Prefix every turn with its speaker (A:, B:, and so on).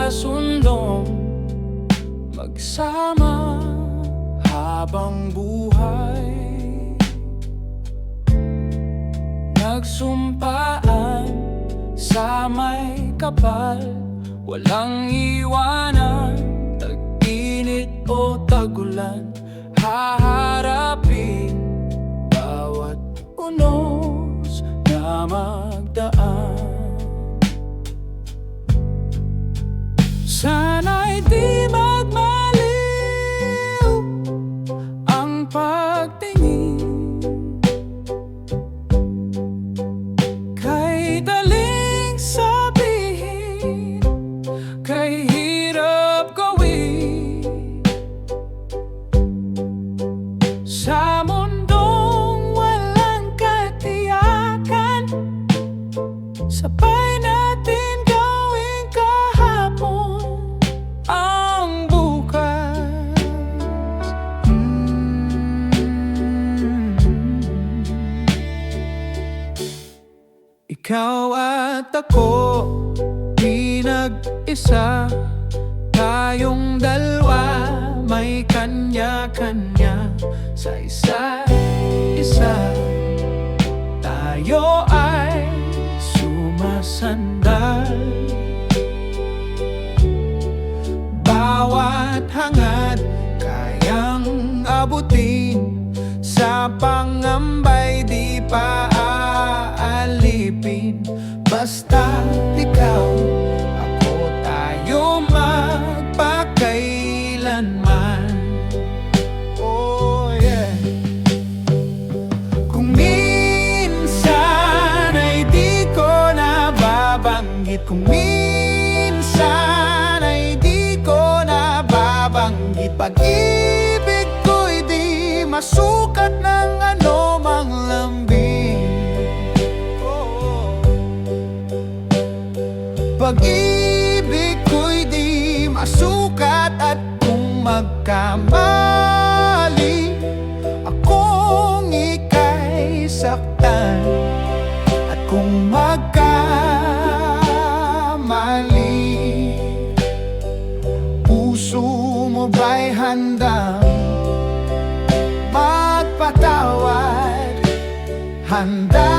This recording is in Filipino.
A: nagkasundong magsama habang buhay. Nagsumpaan sa may kapal, walang iwanan, tag-init o tag-ulan. Haharapin bawat unos na magdaan. Sana'y di magmaliw ang pagtingin, kay daling sabihin, kay hirap gawin. Sa mundong walang katiyakan, sabay natin gawin kahapon ang bukas. Ikaw at ako, di nag-isa. Tayong dalawa, may kanya-kanya sa isa't isa. Tayo ay sumasandal, bawat hangad kayang abutin. Sa pangambay di pa aalipin. Basta ikaw, ako, tayo magpakailanman. Oh yeah. Kung minsan ay di ko nababanggit, kung minsan ay di ko nababanggit, pag-ibig ko'y di masukat ng anumang lambing. Pag-ibig ko'y di masukat, at kung magkamali akong ika'y saktan, at kung magkamali puso mo ba'y handang magpatawad, handa